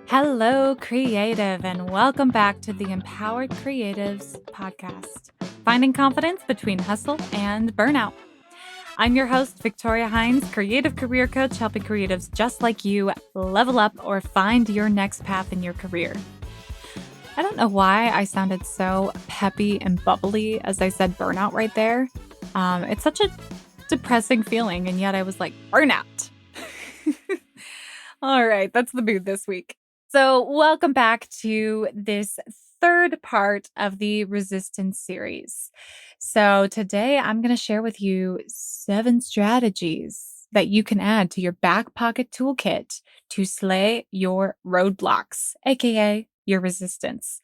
Hello, creative, and welcome back to the Empowered Creatives podcast, finding confidence between hustle and burnout. I'm your host, Victoria Hines, creative career coach, helping creatives just like you level up or find your next path in your career. I don't know why I sounded so peppy and bubbly as I said burnout right there. It's such a depressing feeling, and yet I was like, burnout. All right, that's the mood this week. So, welcome back to this third part of the resistance series. So, today I'm going to share with you 7 strategies that you can add to your back pocket toolkit to slay your roadblocks, aka your resistance.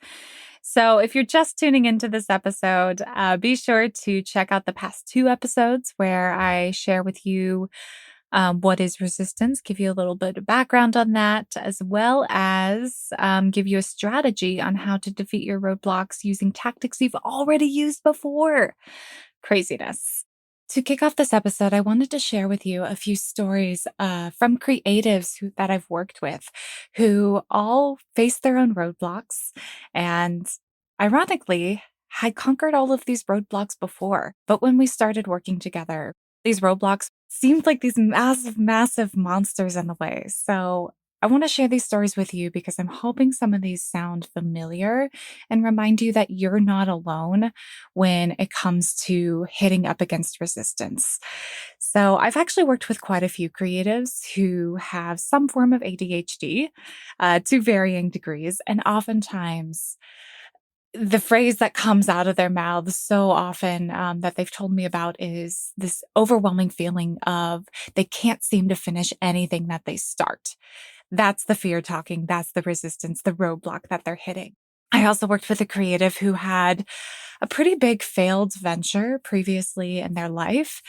So, if you're just tuning into this episode, be sure to check out the past 2 episodes where I share with you what is resistance, give you a little bit of background on that, as well as give you a strategy on how to defeat your roadblocks using tactics you've already used before. Craziness. To kick off this episode, I wanted to share with you a few stories from creatives that I've worked with who all face their own roadblocks and, ironically, had conquered all of these roadblocks before. But when we started working together, these roadblocks seemed like these massive, massive monsters in the way. So I want to share these stories with you because I'm hoping some of these sound familiar and remind you that you're not alone when it comes to hitting up against resistance. So I've actually worked with quite a few creatives who have some form of ADHD to varying degrees. And oftentimes, the phrase that comes out of their mouths so often that they've told me about is this overwhelming feeling of they can't seem to finish anything that they start. That's the fear talking. That's the resistance, the roadblock that they're hitting. I also worked with a creative who had a pretty big failed venture previously in their life,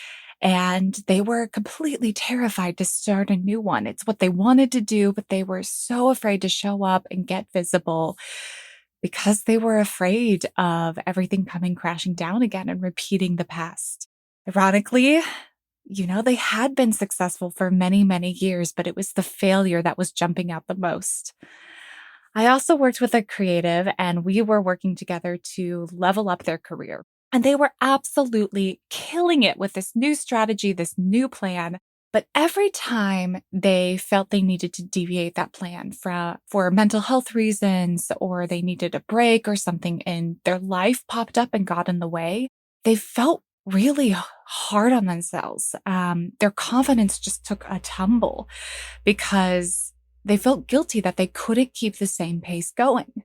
and they were completely terrified to start a new one. It's what they wanted to do, but they were so afraid to show up and get visible because they were afraid of everything coming crashing down again and repeating the past. Ironically, they had been successful for many, many years, but it was the failure that was jumping out the most. I also worked with a creative and we were working together to level up their career. And they were absolutely killing it with this new strategy, this new plan. But every time they felt they needed to deviate that plan for mental health reasons, or they needed a break or something in their life popped up and got in the way, they felt really hard on themselves. Their confidence just took a tumble because they felt guilty that they couldn't keep the same pace going.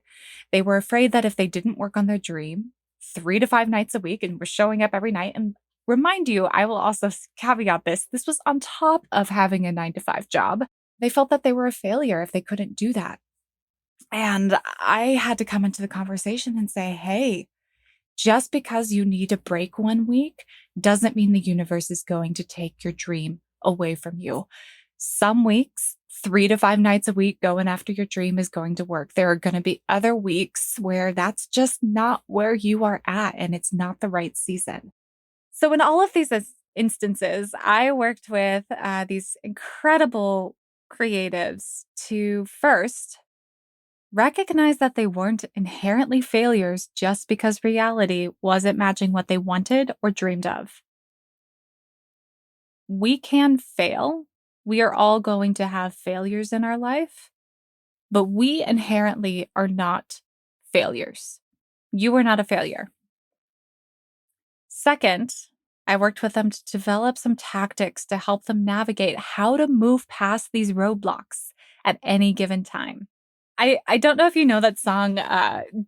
They were afraid that if they didn't work on their dream 3 to 5 nights a week and were showing up every night, and remind you, I will also caveat this was on top of having a 9 to 5 job. They felt that they were a failure if they couldn't do that. And I had to come into the conversation and say, hey, just because you need a break one week doesn't mean the universe is going to take your dream away from you. Some weeks, 3 to 5 nights a week going after your dream is going to work. There are going to be other weeks where that's just not where you are at and it's not the right season. So in all of these instances, I worked with these incredible creatives to first recognize that they weren't inherently failures just because reality wasn't matching what they wanted or dreamed of. We can fail. We are all going to have failures in our life, but we inherently are not failures. You are not a failure. Second, I worked with them to develop some tactics to help them navigate how to move past these roadblocks at any given time. I don't know if you know that song,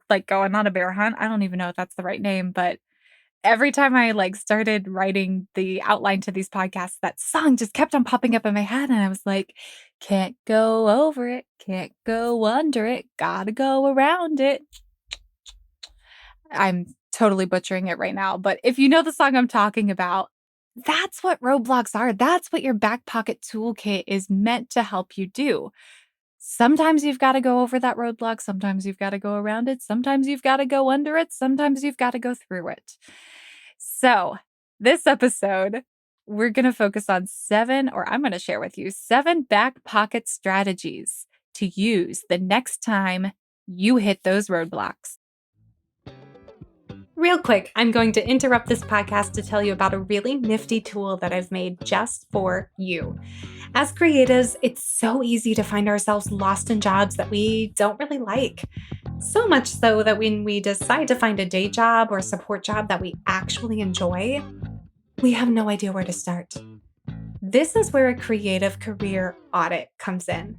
like Going on a Bear Hunt. I don't even know if that's the right name, but every time I started writing the outline to these podcasts, that song just kept on popping up in my head. And I was like, can't go over it, can't go under it, gotta go around it. I'm totally butchering it right now, but if you know the song I'm talking about, that's what roadblocks are. That's what your back pocket toolkit is meant to help you do. Sometimes you've got to go over that roadblock. Sometimes you've got to go around it. Sometimes you've got to go under it. Sometimes you've got to go through it. So, this episode, we're going to focus on I'm going to share with you 7 back pocket strategies to use the next time you hit those roadblocks. Real quick, I'm going to interrupt this podcast to tell you about a really nifty tool that I've made just for you. As creatives, it's so easy to find ourselves lost in jobs that we don't really like. So much so that when we decide to find a day job or support job that we actually enjoy, we have no idea where to start. This is where a creative career audit comes in.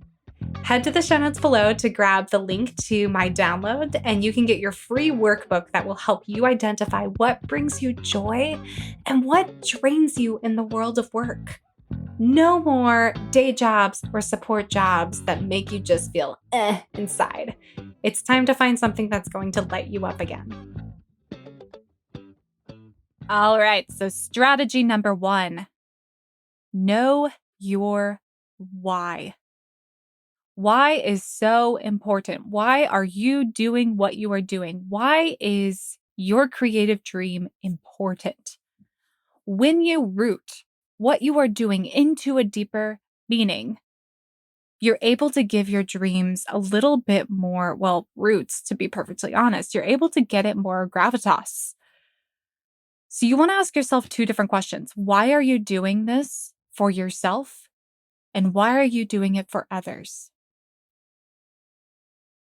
Head to the show notes below to grab the link to my download, and you can get your free workbook that will help you identify what brings you joy and what drains you in the world of work. No more day jobs or support jobs that make you just feel inside. It's time to find something that's going to light you up again. All right, so strategy number 1, know your why. Why is so important? Why are you doing what you are doing? Why is your creative dream important? When you root what you are doing into a deeper meaning, you're able to give your dreams a little bit more, roots, to be perfectly honest. You're able to get it more gravitas. So you want to ask yourself 2 different questions. Why are you doing this for yourself? And why are you doing it for others?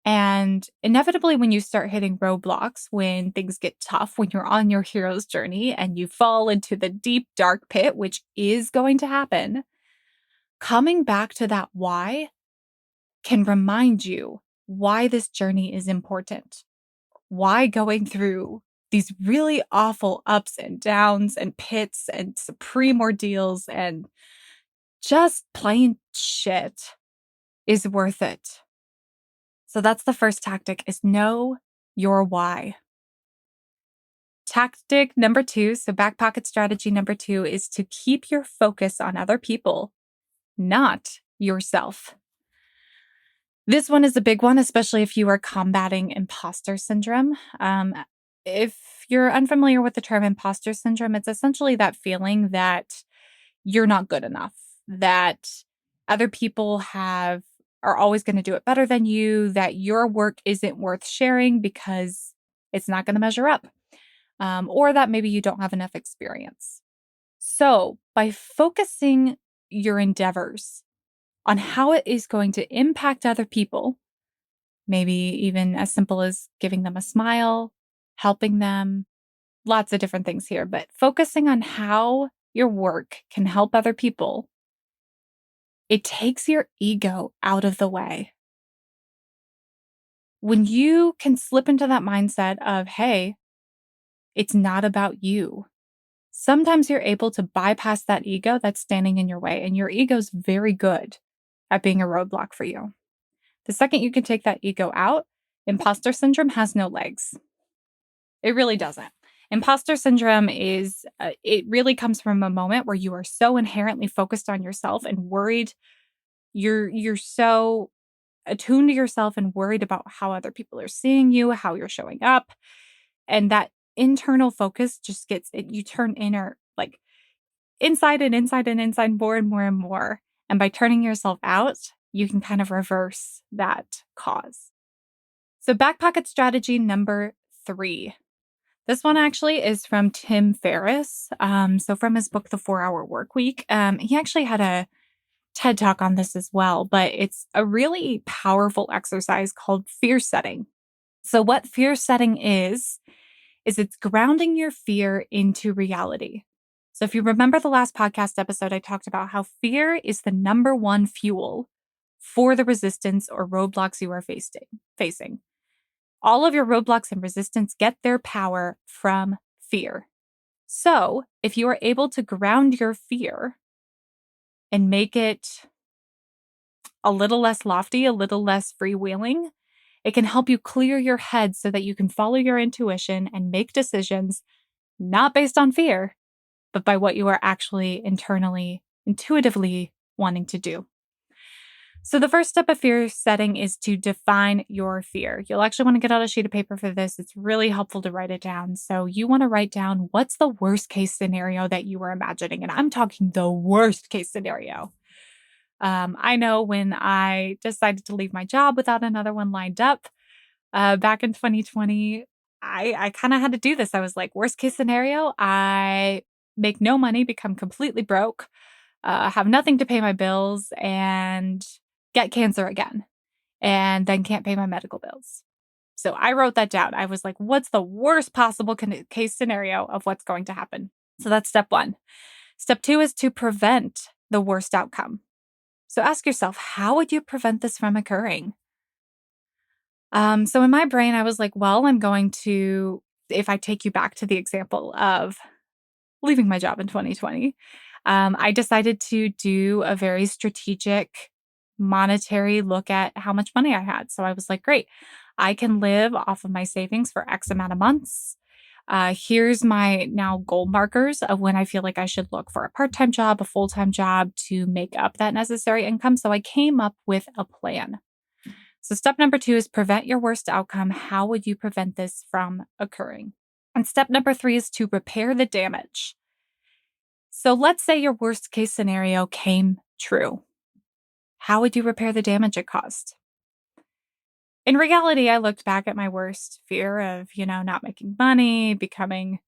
And inevitably, when you start hitting roadblocks, when things get tough, when you're on your hero's journey and you fall into the deep, dark pit, which is going to happen, coming back to that why can remind you why this journey is important, why going through these really awful ups and downs and pits and supreme ordeals and just plain shit is worth it. So that's the first tactic, is know your why. Tactic number 2, so back pocket strategy number 2, is to keep your focus on other people, not yourself. This one is a big one, especially if you are combating imposter syndrome. If you're unfamiliar with the term imposter syndrome, it's essentially that feeling that you're not good enough, that other people are always going to do it better than you, that your work isn't worth sharing because it's not going to measure up, or that maybe you don't have enough experience. So by focusing your endeavors on how it is going to impact other people, maybe even as simple as giving them a smile, helping them, lots of different things here, but focusing on how your work can help other people, it takes your ego out of the way. When you can slip into that mindset of, hey, it's not about you, sometimes you're able to bypass that ego that's standing in your way, and your ego's very good at being a roadblock for you. The second you can take that ego out, imposter syndrome has no legs. It really doesn't. Imposter syndrome it really comes from a moment where you are so inherently focused on yourself and worried. You're so attuned to yourself and worried about how other people are seeing you, how you're showing up. And that internal focus just you turn inside and inside and inside more and more and more. And by turning yourself out, you can kind of reverse that cause. So back pocket strategy number 3. This one actually is from Tim Ferriss. So from his book, The 4-Hour Workweek, he actually had a TED Talk on this as well, but it's a really powerful exercise called fear setting. So what fear setting is it's grounding your fear into reality. So if you remember the last podcast episode, I talked about how fear is the number 1 fuel for the resistance or roadblocks you are facing. All of your roadblocks and resistance get their power from fear. So if you are able to ground your fear and make it a little less lofty, a little less freewheeling, it can help you clear your head so that you can follow your intuition and make decisions not based on fear, but by what you are actually intuitively wanting to do. So the first step of fear setting is to define your fear. You'll actually want to get out a sheet of paper for this. It's really helpful to write it down. So you want to write down what's the worst case scenario that you were imagining. And I'm talking the worst case scenario. I know when I decided to leave my job without another one lined up back in 2020, I kind of had to do this. I was like, worst case scenario, I make no money, become completely broke, have nothing to pay my bills, and get cancer again, and then can't pay my medical bills. So I wrote that down. I was like, what's the worst possible case scenario of what's going to happen? So that's step one. Step two is to prevent the worst outcome. So ask yourself, how would you prevent this from occurring? So in my brain, I was like, well, I'm going to, if I take you back to the example of leaving my job in 2020, I decided to do a very strategic monetary look at how much money I had. So I was like, great, I can live off of my savings for X amount of months. Here's my now goal markers of when I feel like I should look for a part-time job, a full-time job to make up that necessary income. So I came up with a plan. So step number two is prevent your worst outcome. How would you prevent this from occurring? And step number three is to repair the damage. So let's say your worst case scenario came true. How would you repair the damage it caused? In reality, I looked back at my worst fear of, not making money, becoming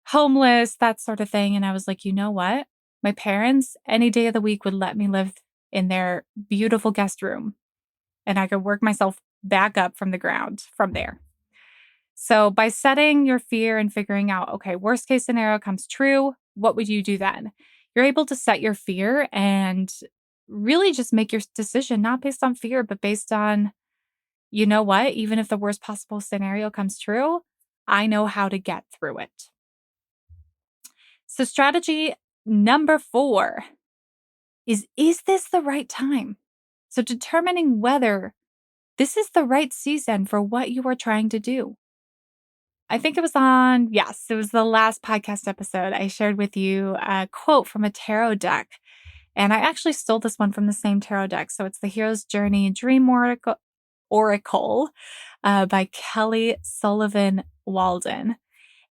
homeless, that sort of thing. And I was like, you know what? My parents, any day of the week, would let me live in their beautiful guest room, and I could work myself back up from the ground from there. So by setting your fear and figuring out, okay, worst case scenario comes true, what would you do then? You're able to set your fear and really just make your decision, not based on fear, but based on, you know what, even if the worst possible scenario comes true, I know how to get through it. So strategy number 4 is this the right time? So determining whether this is the right season for what you are trying to do. I think it was it was the last podcast episode. I shared with you a quote from a tarot deck. And I actually stole this one from the same tarot deck. So it's the Hero's Journey Dream Oracle by Kelly Sullivan Walden.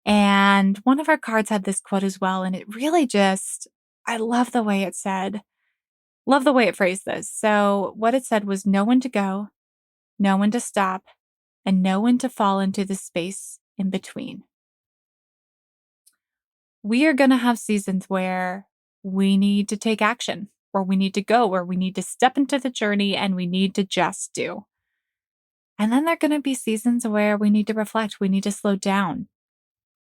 And one of our cards had this quote as well. And it really I love the way it said, love the way it phrased this. So what it said was know when to go, know when to stop, and know when to fall into the space in between. We are going to have seasons where we need to take action, or we need to go, or we need to step into the journey and we need to just do. And then there are going to be seasons where we need to reflect, we need to slow down.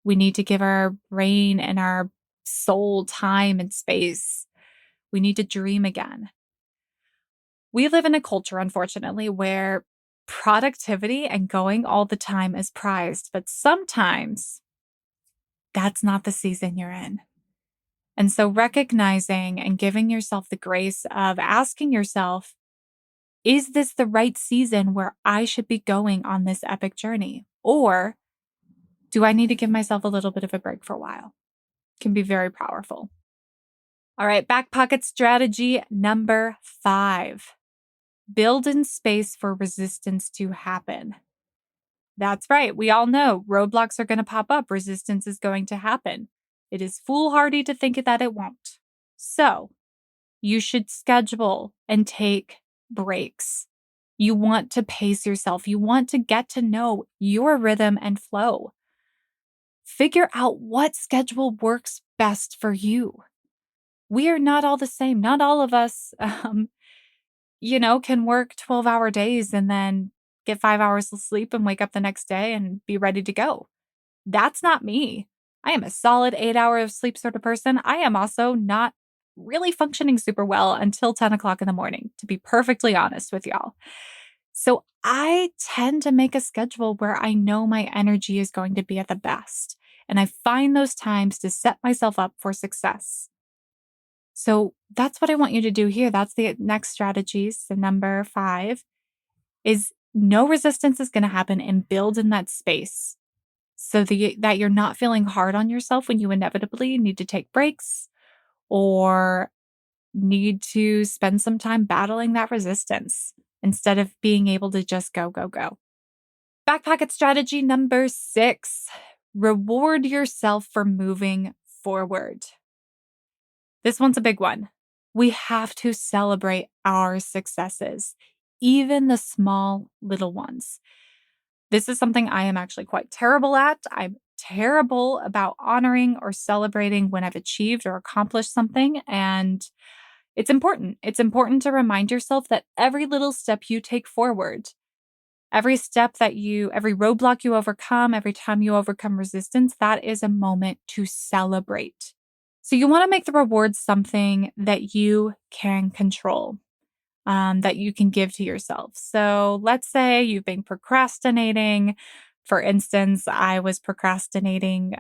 We need to give our brain and our soul time and space. We need to dream again. We live in a culture, unfortunately, where productivity and going all the time is prized, but sometimes that's not the season you're in. And so recognizing and giving yourself the grace of asking yourself, is this the right season where I should be going on this epic journey? Or do I need to give myself a little bit of a break for a while? It can be very powerful. All right, BackPocket strategy number 5. Build in space for resistance to happen. That's right. We all know roadblocks are going to pop up. Resistance is going to happen. It is foolhardy to think that it won't. So you should schedule and take breaks. You want to pace yourself. You want to get to know your rhythm and flow. Figure out what schedule works best for you. We are not all the same. Not all of us, can work 12-hour days and then get 5 hours of sleep and wake up the next day and be ready to go. That's not me. I am a solid 8 hour of sleep sort of person. I am also not really functioning super well until 10 o'clock in the morning, to be perfectly honest with y'all. So I tend to make a schedule where I know my energy is going to be at the best. And I find those times to set myself up for success. So that's what I want you to do here. That's the next strategy. So number 5 is no resistance is going to happen, and build in that space so that you're not feeling hard on yourself when you inevitably need to take breaks or need to spend some time battling that resistance instead of being able to just go, go, go. BackPocket strategy number 6, reward yourself for moving forward. This one's a big one. We have to celebrate our successes, even the small little ones. This is something I am actually quite terrible at. I'm terrible about honoring or celebrating when I've achieved or accomplished something. And it's important. It's important to remind yourself that every little step you take forward, every roadblock you overcome, every time you overcome resistance, that is a moment to celebrate. So you want to make the rewards something that you can control, that you can give to yourself. So let's say you've been procrastinating. For instance, I was procrastinating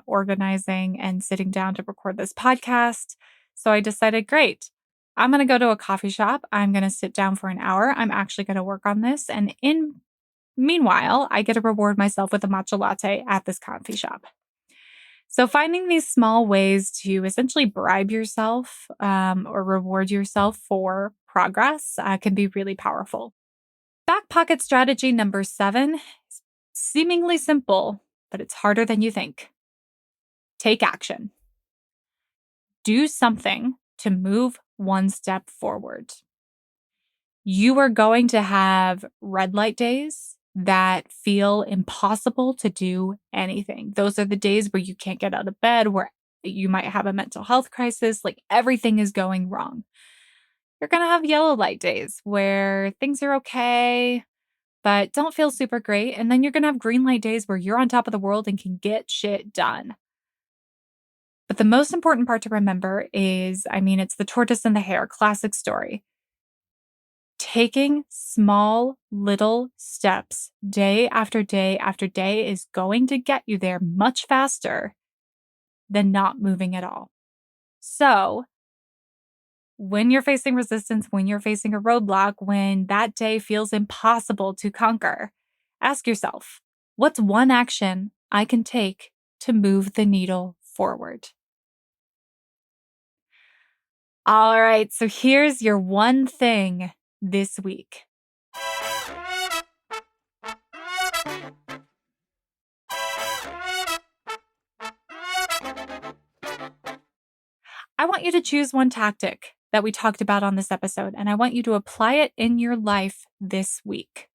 organizing and sitting down to record this podcast. So I decided, great, I'm going to go to a coffee shop. I'm going to sit down for an hour. I'm actually going to work on this. And meanwhile, I get to reward myself with a matcha latte at this coffee shop. So finding these small ways to essentially bribe yourself or reward yourself for progress can be really powerful. BackPocket strategy number 7 is seemingly simple, but it's harder than you think. Take action. Do something to move one step forward. You are going to have red light days that feel impossible to do anything. Those are the days where you can't get out of bed, where you might have a mental health crisis, like everything is going wrong. You're going to have yellow light days where things are okay, but don't feel super great. And then you're going to have green light days where you're on top of the world and can get shit done. But the most important part to remember is, it's the tortoise and the hare, classic story. Taking small little steps day after day after day is going to get you there much faster than not moving at all. So when you're facing resistance, when you're facing a roadblock, when that day feels impossible to conquer, ask yourself, what's one action I can take to move the needle forward? All right, so here's your one thing this week. I want you to choose one tactic that we talked about on this episode, and I want you to apply it in your life this week.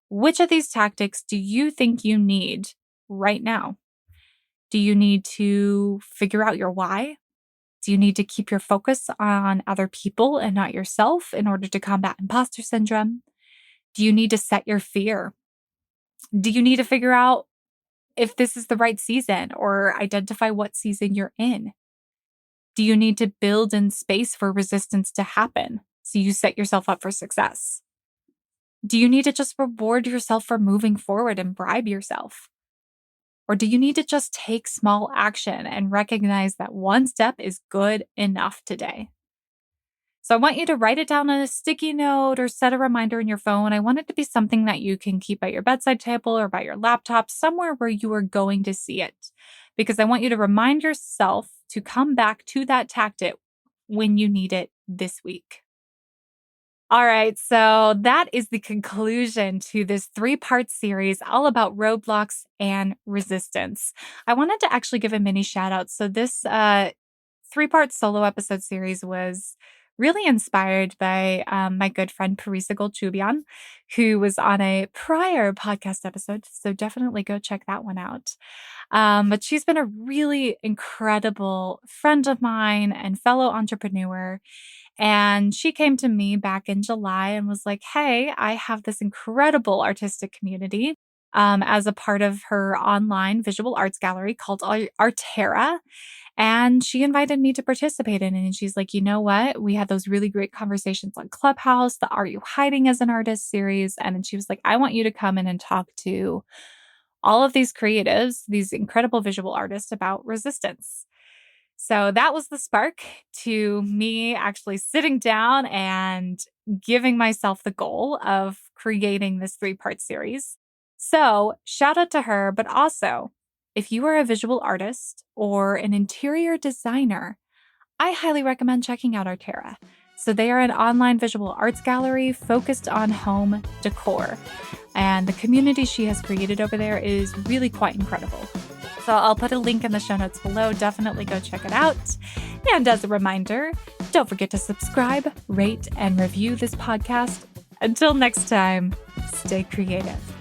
Which of these tactics do you think you need right now? Do you need to figure out your why? Do you need to keep your focus on other people and not yourself in order to combat imposter syndrome? Do you need to set your fear? Do you need to figure out if this is the right season or identify what season you're in? Do you need to build in space for resistance to happen so you set yourself up for success? Do you need to just reward yourself for moving forward and bribe yourself? Or do you need to just take small action and recognize that one step is good enough today? So I want you to write it down on a sticky note or set a reminder in your phone. I want it to be something that you can keep at your bedside table or by your laptop, somewhere where you are going to see it. Because I want you to remind yourself to come back to that tactic when you need it this week. All right, so that is the conclusion to this 3-part series all about roadblocks and resistance. I wanted to actually give a mini shout out. So this 3-part solo episode series was really inspired by my good friend Parisa Golchubian, who was on a prior podcast episode. So definitely go check that one out. But she's been a really incredible friend of mine and fellow entrepreneur. And she came to me back in July and was like, hey, I have this incredible artistic community as a part of her online visual arts gallery called Artera. And she invited me to participate in it. And she's like, you know what? We had those really great conversations on Clubhouse, the Are You Hiding as an Artist series. And then she was like, I want you to come in and talk to all of these creatives, these incredible visual artists about resistance. So that was the spark to me actually sitting down and giving myself the goal of creating this 3-part series. So shout out to her, but also if you are a visual artist or an interior designer, I highly recommend checking out Artera. So they are an online visual arts gallery focused on home decor. And the community she has created over there is really quite incredible. So I'll put a link in the show notes below. Definitely go check it out. And as a reminder, don't forget to subscribe, rate, and review this podcast. Until next time, stay creative.